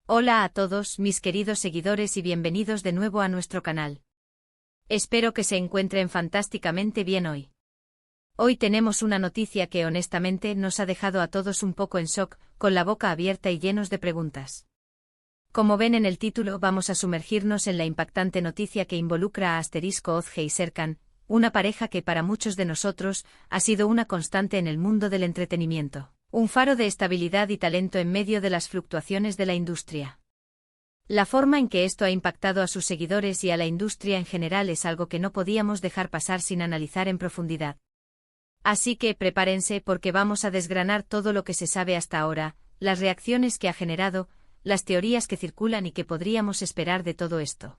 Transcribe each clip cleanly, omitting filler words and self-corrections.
Hola a todos mis queridos seguidores y bienvenidos de nuevo a nuestro canal. Espero que se encuentren fantásticamente bien hoy. Hoy tenemos una noticia que honestamente nos ha dejado a todos un poco en shock, con la boca abierta y llenos de preguntas. Como ven en el título, vamos a sumergirnos en la impactante noticia que involucra a Ozge y Serkan, una pareja que para muchos de nosotros ha sido una constante en el mundo del entretenimiento. Un faro de estabilidad y talento en medio de las fluctuaciones de la industria. La forma en que esto ha impactado a sus seguidores y a la industria en general es algo que no podíamos dejar pasar sin analizar en profundidad. Así que prepárense porque vamos a desgranar todo lo que se sabe hasta ahora, las reacciones que ha generado, las teorías que circulan y que podríamos esperar de todo esto.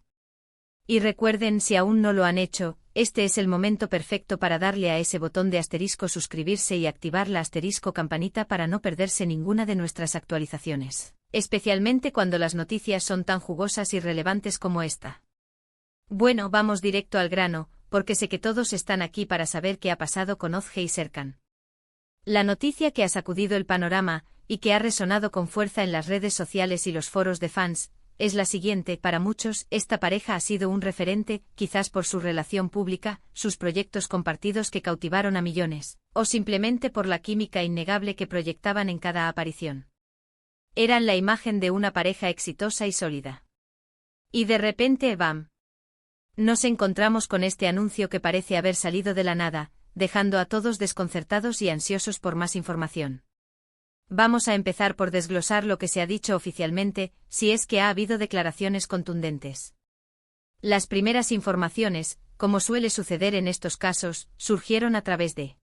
Y recuerden, si aún no lo han hecho, este es el momento perfecto para darle a ese botón de suscribirse y activar la campanita para no perderse ninguna de nuestras actualizaciones, especialmente cuando las noticias son tan jugosas y relevantes como esta. Bueno, vamos directo al grano, porque sé que todos están aquí para saber qué ha pasado con Ozge y Serkan. La noticia que ha sacudido el panorama, y que ha resonado con fuerza en las redes sociales y los foros de fans, es la siguiente. Para muchos, esta pareja ha sido un referente, quizás por su relación pública, sus proyectos compartidos que cautivaron a millones, o simplemente por la química innegable que proyectaban en cada aparición. Eran la imagen de una pareja exitosa y sólida. Y de repente, ¡bam!, nos encontramos con este anuncio que parece haber salido de la nada, dejando a todos desconcertados y ansiosos por más información. Vamos a empezar por desglosar lo que se ha dicho oficialmente, si es que ha habido declaraciones contundentes. Las primeras informaciones, como suele suceder en estos casos, surgieron a través de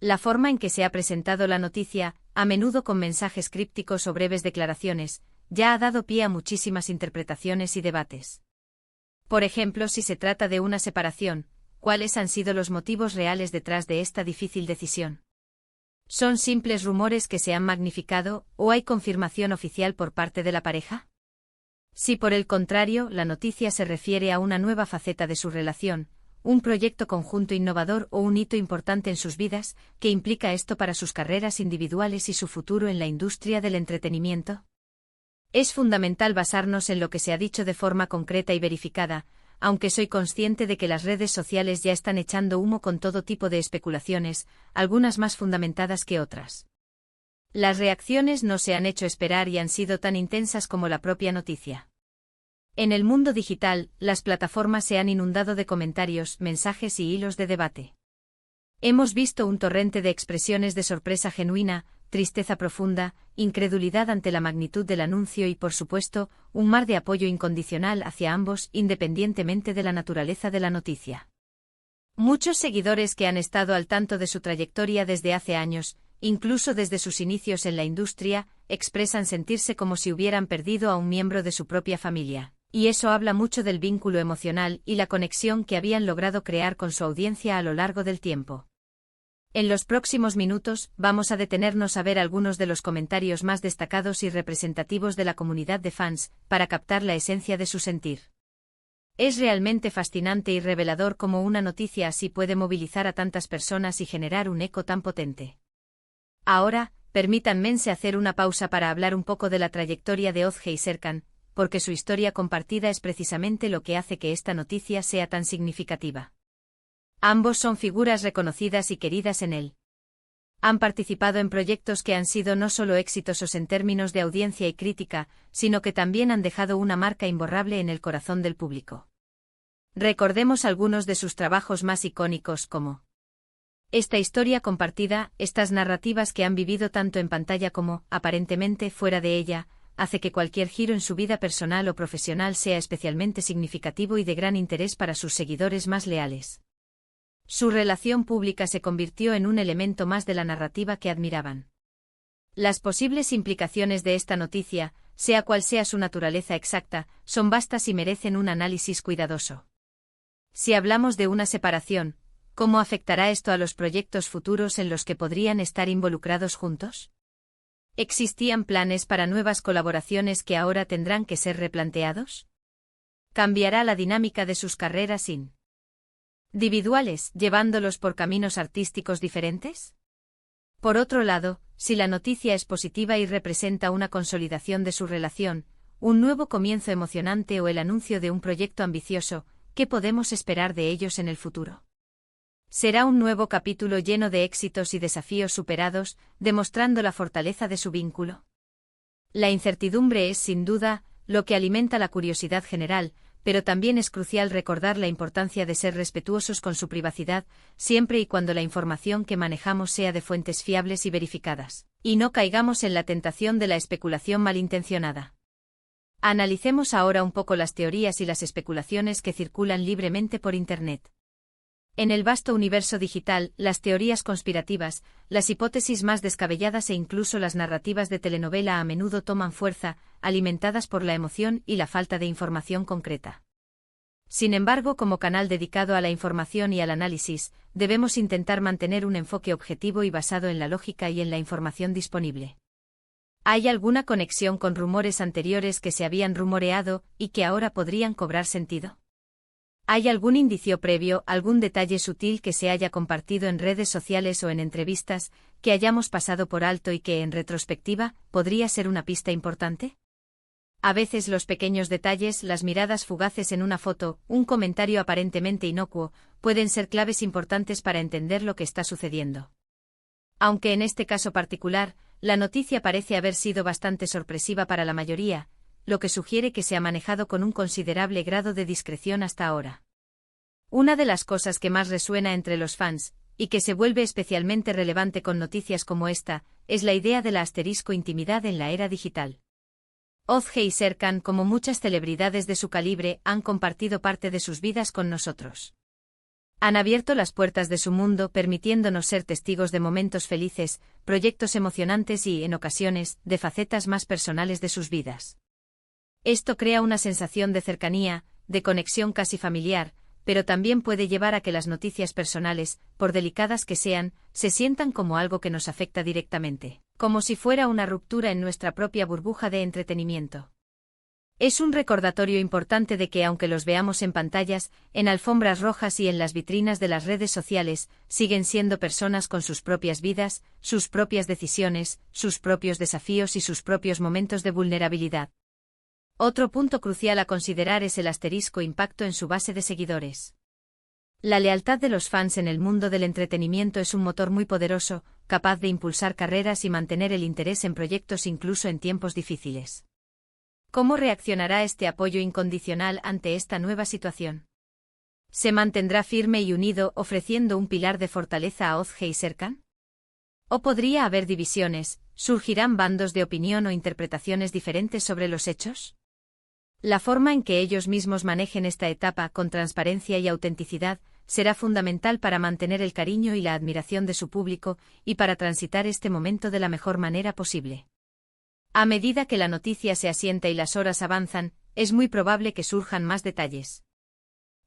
la forma en que se ha presentado la noticia, a menudo con mensajes crípticos o breves declaraciones, ya ha dado pie a muchísimas interpretaciones y debates. Por ejemplo, si se trata de una separación, ¿cuáles han sido los motivos reales detrás de esta difícil decisión? ¿Son simples rumores que se han magnificado, o hay confirmación oficial por parte de la pareja? Si por el contrario, la noticia se refiere a una nueva faceta de su relación, un proyecto conjunto innovador o un hito importante en sus vidas, ¿qué implica esto para sus carreras individuales y su futuro en la industria del entretenimiento? Es fundamental basarnos en lo que se ha dicho de forma concreta y verificada, aunque soy consciente de que las redes sociales ya están echando humo con todo tipo de especulaciones, algunas más fundamentadas que otras. Las reacciones no se han hecho esperar y han sido tan intensas como la propia noticia. En el mundo digital, las plataformas se han inundado de comentarios, mensajes y hilos de debate. Hemos visto un torrente de expresiones de sorpresa genuina, tristeza profunda, incredulidad ante la magnitud del anuncio y, por supuesto, un mar de apoyo incondicional hacia ambos independientemente de la naturaleza de la noticia. Muchos seguidores que han estado al tanto de su trayectoria desde hace años, incluso desde sus inicios en la industria, expresan sentirse como si hubieran perdido a un miembro de su propia familia, y eso habla mucho del vínculo emocional y la conexión que habían logrado crear con su audiencia a lo largo del tiempo. En los próximos minutos, vamos a detenernos a ver algunos de los comentarios más destacados y representativos de la comunidad de fans, para captar la esencia de su sentir. Es realmente fascinante y revelador cómo una noticia así puede movilizar a tantas personas y generar un eco tan potente. Ahora, permítanme hacer una pausa para hablar un poco de la trayectoria de Ozge y Serkan, porque su historia compartida es precisamente lo que hace que esta noticia sea tan significativa. Ambos son figuras reconocidas y queridas en él. Han participado en proyectos que han sido no solo exitosos en términos de audiencia y crítica, sino que también han dejado una marca imborrable en el corazón del público. Recordemos algunos de sus trabajos más icónicos como esta historia compartida, estas narrativas que han vivido tanto en pantalla como, aparentemente, fuera de ella, hace que cualquier giro en su vida personal o profesional sea especialmente significativo y de gran interés para sus seguidores más leales. Su relación pública se convirtió en un elemento más de la narrativa que admiraban. Las posibles implicaciones de esta noticia, sea cual sea su naturaleza exacta, son vastas y merecen un análisis cuidadoso. Si hablamos de una separación, ¿cómo afectará esto a los proyectos futuros en los que podrían estar involucrados juntos? ¿Existían planes para nuevas colaboraciones que ahora tendrán que ser replanteados? ¿Cambiará la dinámica de sus carreras individuales, llevándolos por caminos artísticos diferentes? Por otro lado, si la noticia es positiva y representa una consolidación de su relación, un nuevo comienzo emocionante o el anuncio de un proyecto ambicioso, ¿qué podemos esperar de ellos en el futuro? Será un nuevo capítulo lleno de éxitos y desafíos superados, demostrando la fortaleza de su vínculo. La incertidumbre es, sin duda, lo que alimenta la curiosidad general, pero también es crucial recordar la importancia de ser respetuosos con su privacidad, siempre y cuando la información que manejamos sea de fuentes fiables y verificadas, y no caigamos en la tentación de la especulación malintencionada. Analicemos ahora un poco las teorías y las especulaciones que circulan libremente por Internet. En el vasto universo digital, las teorías conspirativas, las hipótesis más descabelladas e incluso las narrativas de telenovela a menudo toman fuerza, alimentadas por la emoción y la falta de información concreta. Sin embargo, como canal dedicado a la información y al análisis, debemos intentar mantener un enfoque objetivo y basado en la lógica y en la información disponible. ¿Hay alguna conexión con rumores anteriores que se habían rumoreado y que ahora podrían cobrar sentido? ¿Hay algún indicio previo, algún detalle sutil que se haya compartido en redes sociales o en entrevistas, que hayamos pasado por alto y que, en retrospectiva, podría ser una pista importante? A veces los pequeños detalles, las miradas fugaces en una foto, un comentario aparentemente inocuo, pueden ser claves importantes para entender lo que está sucediendo. Aunque en este caso particular, la noticia parece haber sido bastante sorpresiva para la mayoría, lo que sugiere que se ha manejado con un considerable grado de discreción hasta ahora. Una de las cosas que más resuena entre los fans, y que se vuelve especialmente relevante con noticias como esta, es la idea de la asterisco intimidad en la era digital. Ozge y Serkan, como muchas celebridades de su calibre, han compartido parte de sus vidas con nosotros. Han abierto las puertas de su mundo, permitiéndonos ser testigos de momentos felices, proyectos emocionantes y, en ocasiones, de facetas más personales de sus vidas. Esto crea una sensación de cercanía, de conexión casi familiar, pero también puede llevar a que las noticias personales, por delicadas que sean, se sientan como algo que nos afecta directamente, como si fuera una ruptura en nuestra propia burbuja de entretenimiento. Es un recordatorio importante de que aunque los veamos en pantallas, en alfombras rojas y en las vitrinas de las redes sociales, siguen siendo personas con sus propias vidas, sus propias decisiones, sus propios desafíos y sus propios momentos de vulnerabilidad. Otro punto crucial a considerar es el asterisco impacto en su base de seguidores. La lealtad de los fans en el mundo del entretenimiento es un motor muy poderoso, capaz de impulsar carreras y mantener el interés en proyectos incluso en tiempos difíciles. ¿Cómo reaccionará este apoyo incondicional ante esta nueva situación? ¿Se mantendrá firme y unido ofreciendo un pilar de fortaleza a Ozge y Serkan? ¿O podría haber divisiones, surgirán bandos de opinión o interpretaciones diferentes sobre los hechos? La forma en que ellos mismos manejen esta etapa con transparencia y autenticidad será fundamental para mantener el cariño y la admiración de su público y para transitar este momento de la mejor manera posible. A medida que la noticia se asienta y las horas avanzan, es muy probable que surjan más detalles.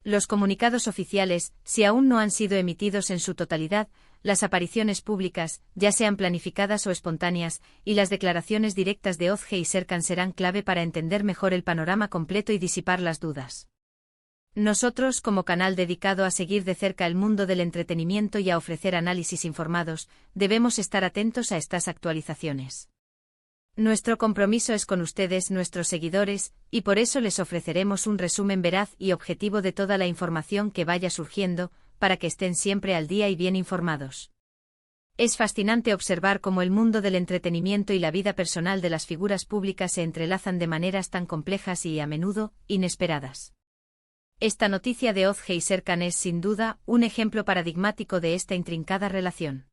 Los comunicados oficiales, si aún no han sido emitidos en su totalidad, las apariciones públicas, ya sean planificadas o espontáneas, y las declaraciones directas de Ozge y Serkan serán clave para entender mejor el panorama completo y disipar las dudas. Nosotros, como canal dedicado a seguir de cerca el mundo del entretenimiento y a ofrecer análisis informados, debemos estar atentos a estas actualizaciones. Nuestro compromiso es con ustedes, nuestros seguidores, y por eso les ofreceremos un resumen veraz y objetivo de toda la información que vaya surgiendo, para que estén siempre al día y bien informados. Es fascinante observar cómo el mundo del entretenimiento y la vida personal de las figuras públicas se entrelazan de maneras tan complejas y, a menudo, inesperadas. Esta noticia de Ozge y Serkan es, sin duda, un ejemplo paradigmático de esta intrincada relación.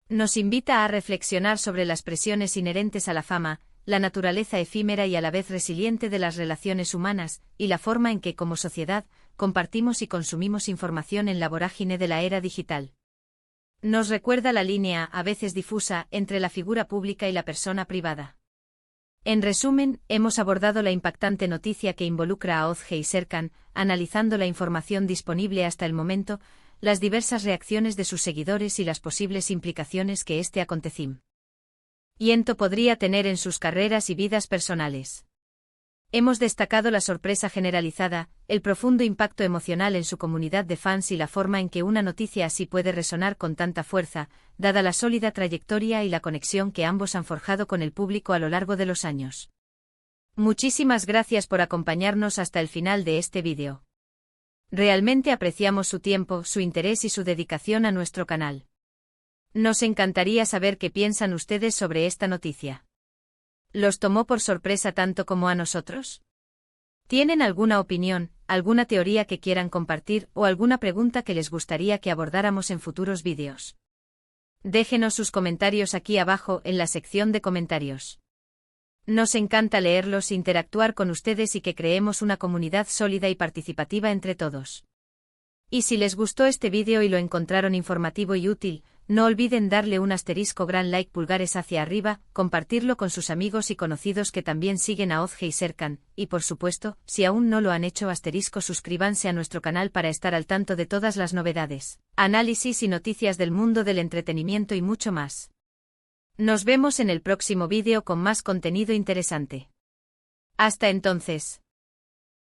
Nos invita a reflexionar sobre las presiones inherentes a la fama, la naturaleza efímera y a la vez resiliente de las relaciones humanas, y la forma en que, como sociedad, compartimos y consumimos información en la vorágine de la era digital. Nos recuerda la línea, a veces difusa, entre la figura pública y la persona privada. En resumen, hemos abordado la impactante noticia que involucra a Ozge y Serkan, analizando la información disponible hasta el momento, las diversas reacciones de sus seguidores y las posibles implicaciones que este acontecimiento podría tener en sus carreras y vidas personales. Hemos destacado la sorpresa generalizada, el profundo impacto emocional en su comunidad de fans y la forma en que una noticia así puede resonar con tanta fuerza, dada la sólida trayectoria y la conexión que ambos han forjado con el público a lo largo de los años. Muchísimas gracias por acompañarnos hasta el final de este vídeo. Realmente apreciamos su tiempo, su interés y su dedicación a nuestro canal. Nos encantaría saber qué piensan ustedes sobre esta noticia. ¿Los tomó por sorpresa tanto como a nosotros? ¿Tienen alguna opinión, alguna teoría que quieran compartir o alguna pregunta que les gustaría que abordáramos en futuros vídeos? Déjenos sus comentarios aquí abajo en la sección de comentarios. Nos encanta leerlos, interactuar con ustedes y que creemos una comunidad sólida y participativa entre todos. Y si les gustó este vídeo y lo encontraron informativo y útil, no olviden darle un asterisco gran like pulgares hacia arriba, compartirlo con sus amigos y conocidos que también siguen a Ozge y Serkan, y por supuesto, si aún no lo han hecho asterisco suscríbanse a nuestro canal para estar al tanto de todas las novedades, análisis y noticias del mundo del entretenimiento y mucho más. Nos vemos en el próximo vídeo con más contenido interesante. Hasta entonces.